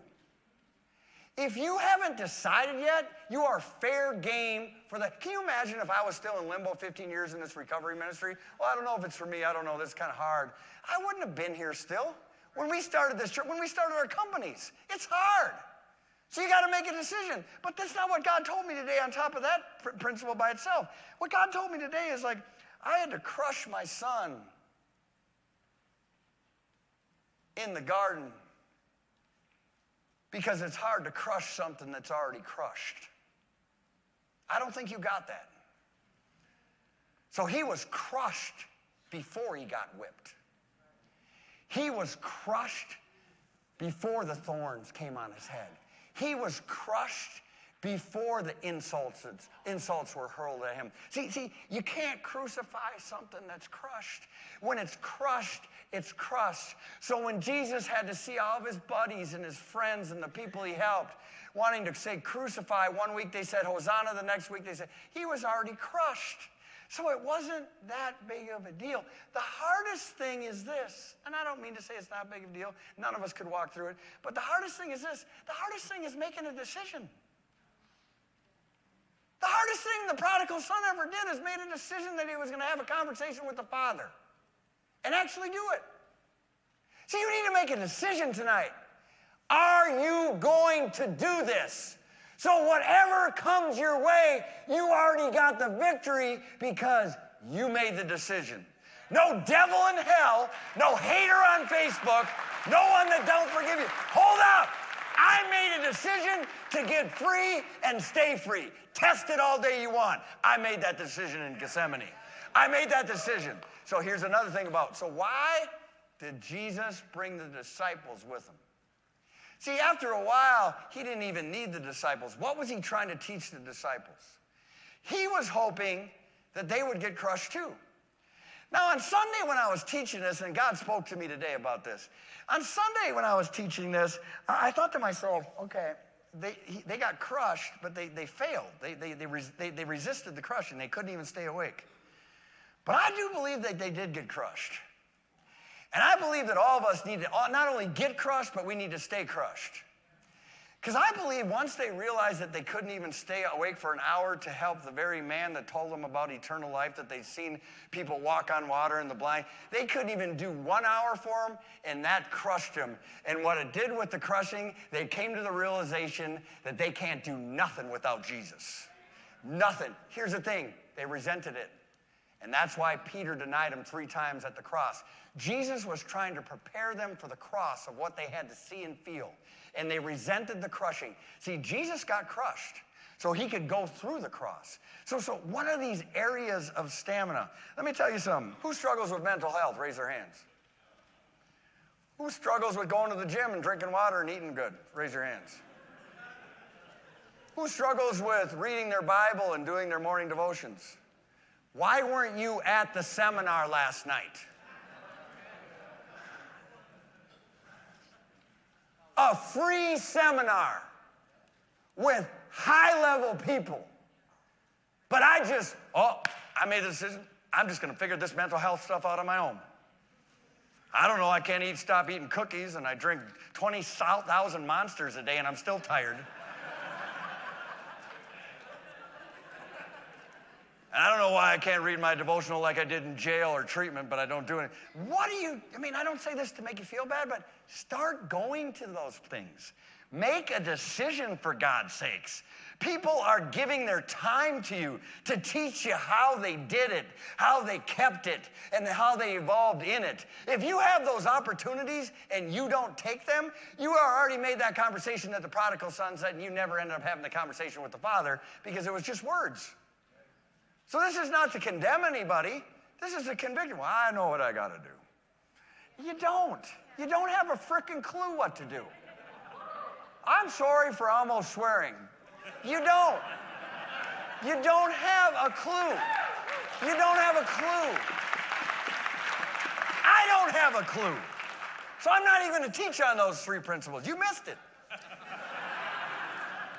If you haven't decided yet, you are fair game for that. Can you imagine if I was still in limbo 15 years in this recovery ministry? Well, I don't know if it's for me. I don't know. This is kind of hard. I wouldn't have been here still. When we started this church, when we started our companies, it's hard. So you got to make a decision. But that's not what God told me today on top of that principle by itself. What God told me today is like, I had to crush my son in the garden because it's hard to crush something that's already crushed. I don't think you got that. So he was crushed before he got whipped. He was crushed before the thorns came on his head. He was crushed before the insults were hurled at him. See, you can't crucify something that's crushed. When it's crushed, it's crushed. So when Jesus had to see all of his buddies and his friends and the people he helped wanting to say crucify, one week they said Hosanna, the next week they said, he was already crushed. So it wasn't that big of a deal. The hardest thing is this, and I don't mean to say it's not big of a deal. None of us could walk through it. But the hardest thing is this. The hardest thing is making a decision. The hardest thing the prodigal son ever did is made a decision that he was going to have a conversation with the Father and actually do it. See, you need to make a decision tonight. Are you going to do this? So whatever comes your way, you already got the victory because you made the decision. No devil in hell, no hater on Facebook, no one that don't forgive you. Hold up. I made a decision to get free and stay free. Test it all day you want. I made that decision in Gethsemane. I made that decision. So here's another thing so why did Jesus bring the disciples with him? See, after a while, he didn't even need the disciples. What was he trying to teach the disciples? He was hoping that they would get crushed too. Now, on Sunday when I was teaching this, and God spoke to me today about this, on Sunday when I was teaching this, I thought to myself, okay, they got crushed, but they failed. They resisted the crushing. They couldn't even stay awake. But I do believe that they did get crushed. And I believe that all of us need to not only get crushed, but we need to stay crushed. Because I believe once they realized that they couldn't even stay awake for an hour to help the very man that told them about eternal life, that they'd seen people walk on water and the blind, they couldn't even do 1 hour for him, and that crushed them. And what it did with the crushing, they came to the realization that they can't do nothing without Jesus. Nothing. Here's the thing, they resented it. And that's why Peter denied him 3 times at the cross. Jesus was trying to prepare them for the cross of what they had to see and feel. And they resented the crushing. See, Jesus got crushed so he could go through the cross. So what are these areas of stamina? Let me tell you something. Who struggles with mental health? Raise their hands. Who struggles with going to the gym and drinking water and eating good? Raise your hands. Who struggles with reading their Bible and doing their morning devotions? Why weren't you at the seminar last night? A free seminar with high-level people. But I made the decision, I'm just going to figure this mental health stuff out on my own. I don't know, I can't stop eating cookies, and I drink 20,000 Monsters a day, and I'm still tired. And I don't know why I can't read my devotional like I did in jail or treatment, but I don't do it. I don't say this to make you feel bad, but start going to those things. Make a decision, for God's sakes. People are giving their time to you to teach you how they did it, how they kept it, and how they evolved in it. If you have those opportunities and you don't take them, you already made that conversation that the prodigal son said, and you never ended up having the conversation with the father because it was just words. So this is not to condemn anybody. This is to convict you. Well, I know what I got to do. You don't. You don't have a frickin' clue what to do. I'm sorry for almost swearing. You don't. You don't have a clue. You don't have a clue. I don't have a clue. So I'm not even going to teach on those 3 principles. You missed it.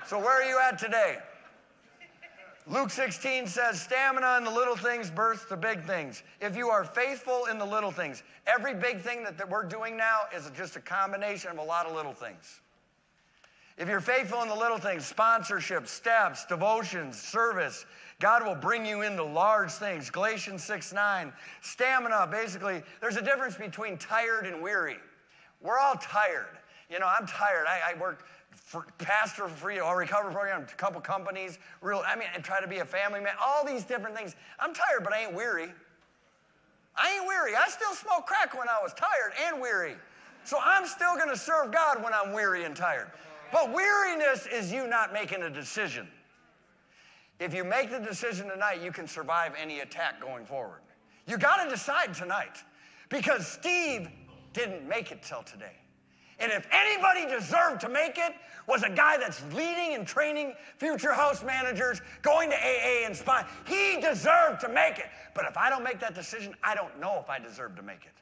So where are you at today? Luke 16 says, stamina in the little things births the big things. If you are faithful in the little things, every big thing that we're doing now is just a combination of a lot of little things. If you're faithful in the little things, sponsorship, steps, devotions, service, God will bring you into large things. Galatians 6:9, stamina, basically, there's a difference between tired and weary. We're all tired. You know, I'm tired. I work pastor for free, or recovery program, a couple companies, and try to be a family man, all these different things. I'm tired, but I ain't weary. I still smoked crack when I was tired and weary. So I'm still going to serve God when I'm weary and tired. But weariness is you not making a decision. If you make the decision tonight, you can survive any attack going forward. You got to decide tonight, because Steve didn't make it till today. And if anybody deserved to make it, was a guy that's leading and training future house managers, going to AA and spine. He deserved to make it. But if I don't make that decision, I don't know if I deserve to make it.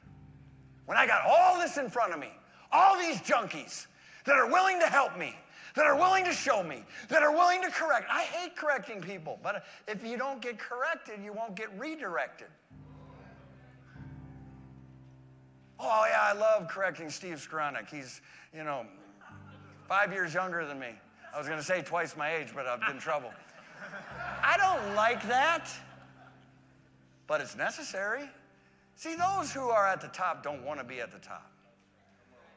When I got all this in front of me, all these junkies that are willing to help me, that are willing to show me, that are willing to correct. I hate correcting people, but if you don't get corrected, you won't get redirected. Oh, yeah, I love correcting Steve Skronik. He's, 5 years younger than me. I was going to say twice my age, but I've been in trouble. I don't like that, but it's necessary. See, those who are at the top don't want to be at the top.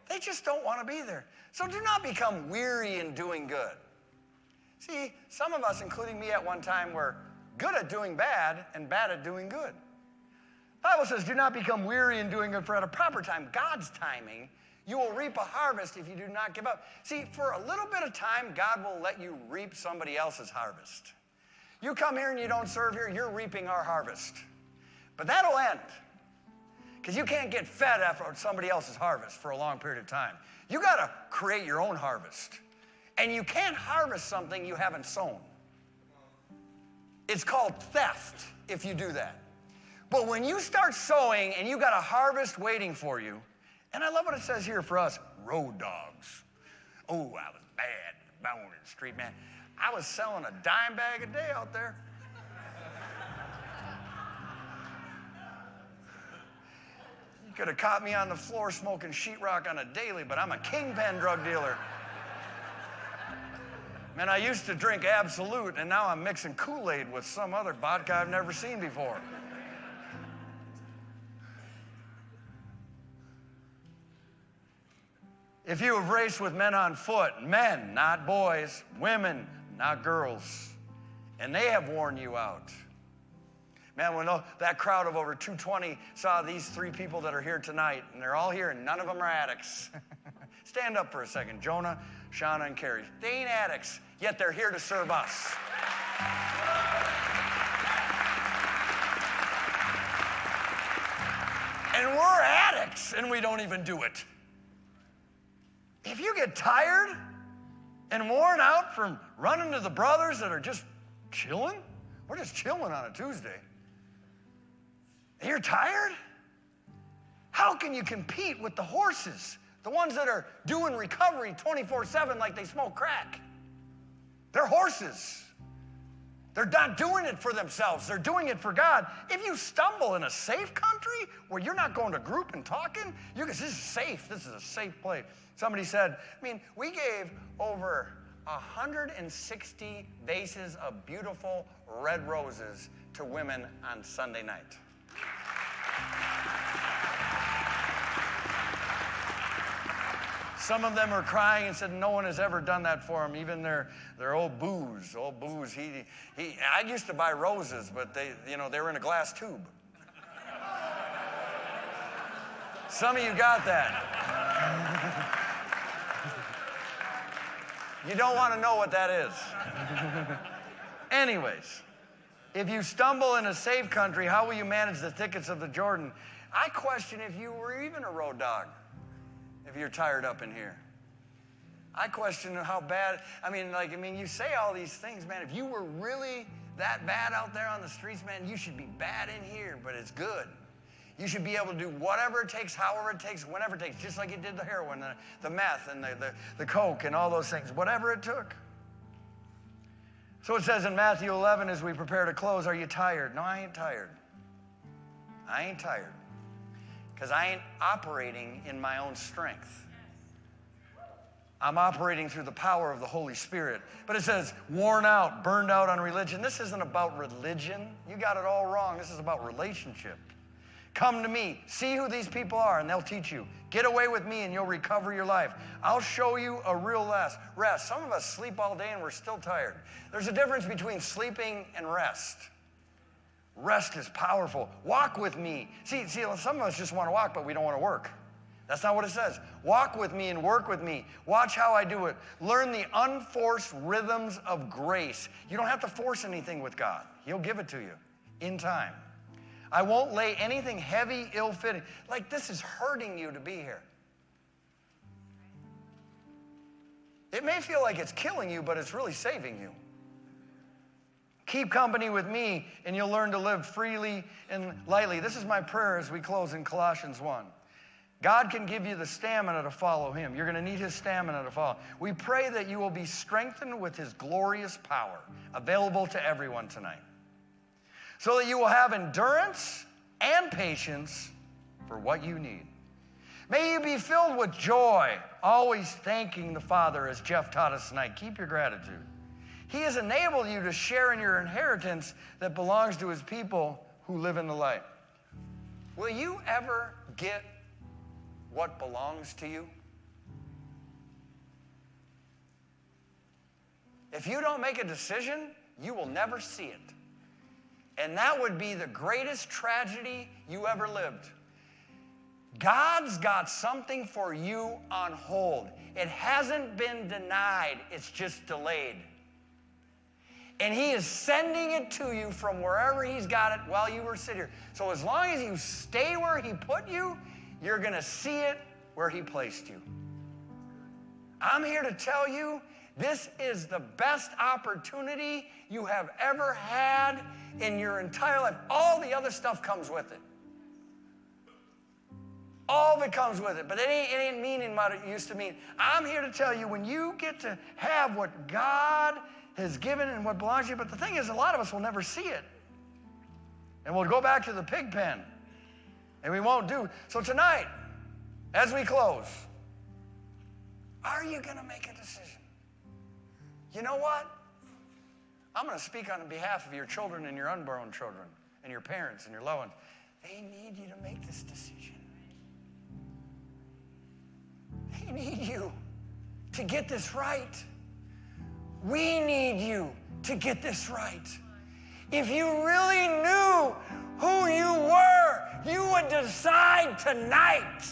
They just don't want to be there. So do not become weary in doing good. See, some of us, including me at one time, were good at doing bad and bad at doing good. The Bible says, do not become weary in doing good, for at a proper time, God's timing, you will reap a harvest if you do not give up. See, for a little bit of time, God will let you reap somebody else's harvest. You come here and you don't serve here, you're reaping our harvest. But that'll end, because you can't get fed after somebody else's harvest for a long period of time. You got to create your own harvest. And you can't harvest something you haven't sown. It's called theft if you do that. But when you start sowing and you got a harvest waiting for you, and I love what it says here for us, road dogs. Oh, I was bad, bone in the street, man. I was selling a dime bag a day out there. You could have caught me on the floor smoking sheetrock on a daily, but I'm a kingpin drug dealer. Man, I used to drink Absolute, and now I'm mixing Kool-Aid with some other vodka I've never seen before. If you have raced with men on foot, men, not boys, women, not girls, and they have worn you out. Man, when that crowd of over 220 saw these three people that are here tonight, and they're all here, and none of them are addicts. Stand up for a second. Jonah, Shauna, and Carrie. They ain't addicts, yet they're here to serve us. And we're addicts, and we don't even do it. If you get tired and worn out from running to the brothers that are just chilling, we're just chilling on a Tuesday. And you're tired? How can you compete with the horses, the ones that are doing recovery 24/7 like they smoke crack? They're horses. They're not doing it for themselves. They're doing it for God. If you stumble in a safe country where you're not going to group and talking, this is safe. This is a safe place. Somebody said, we gave over 160 vases of beautiful red roses to women on Sunday night. Some of them are crying and said no one has ever done that for them, even their old booze. I used to buy roses, but they were in a glass tube. Some of you got that. You don't want to know what that is. Anyways, if you stumble in a safe country, how will you manage the thickets of the Jordan? I question if you were even a road dog. If you're tired up in here, I question how bad. You say all these things, man. If you were really that bad out there on the streets, man, you should be bad in here, but it's good. You should be able to do whatever it takes, however it takes, whenever it takes, just like you did the heroin, the meth, and the coke, and all those things, whatever it took. So it says in Matthew 11, as we prepare to close, are you tired? No, I ain't tired. I ain't tired. Because I ain't operating in my own strength. I'm operating through the power of the Holy Spirit. But it says, worn out, burned out on religion. This isn't about religion. You got it all wrong. This is about relationship. Come to me. See who these people are, and they'll teach you. Get away with me, and you'll recover your life. I'll show you a real rest. Some of us sleep all day, and we're still tired. There's a difference between sleeping and rest. Rest is powerful. Walk with me. See, some of us just want to walk, but we don't want to work. That's not what it says. Walk with me and work with me. Watch how I do it. Learn the unforced rhythms of grace. You don't have to force anything with God. He'll give it to you in time. I won't lay anything heavy, ill-fitting. Like this is hurting you to be here. It may feel like it's killing you, but it's really saving you. Keep company with me, and you'll learn to live freely and lightly. This is my prayer as we close in Colossians 1. God can give you the stamina to follow him. You're going to need his stamina to follow. We pray that you will be strengthened with his glorious power, available to everyone tonight, so that you will have endurance and patience for what you need. May you be filled with joy, always thanking the Father, as Jeff taught us tonight. Keep your gratitude. He has enabled you to share in your inheritance that belongs to his people who live in the light. Will you ever get what belongs to you? If you don't make a decision, you will never see it. And that would be the greatest tragedy you ever lived. God's got something for you on hold. It hasn't been denied, it's just delayed. And he is sending it to you from wherever he's got it while you were sitting here. So as long as you stay where he put you, you're going to see it where he placed you. I'm here to tell you, this is the best opportunity you have ever had in your entire life. All the other stuff comes with it. All of it comes with it, but it ain't meaning what it used to mean. I'm here to tell you, when you get to have what God has given and what belongs to you, but the thing is, a lot of us will never see it. And we'll go back to the pig pen, and we won't do. So tonight, as we close, are you going to make a decision? You know what? I'm going to speak on behalf of your children and your unborn children and your parents and your loved ones. They need you to make this decision. They need you to get this right. We need you to get this right. If you really knew who you were, you would decide tonight.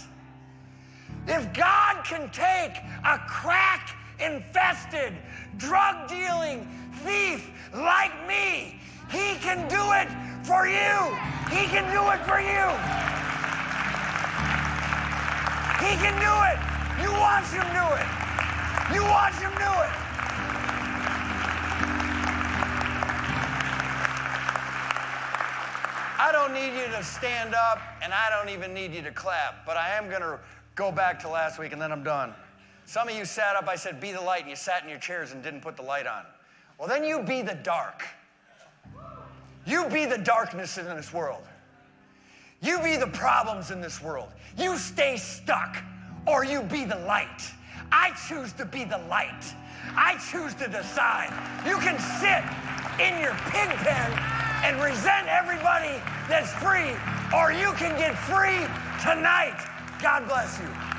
If God can take a crack-infested, drug-dealing thief like me, He can do it for you. He can do it for you. He can do it. You watch Him do it. You watch Him do it. I don't need you to stand up, and I don't even need you to clap, but I am going to go back to last week, and then I'm done. Some of you sat up, I said, be the light, and you sat in your chairs and didn't put the light on. Well, then you be the dark. You be the darkness in this world. You be the problems in this world. You stay stuck, or you be the light. I choose to be the light. I choose to decide. You can sit in your pig pen and resent everybody that's free, or you can get free tonight. God bless you.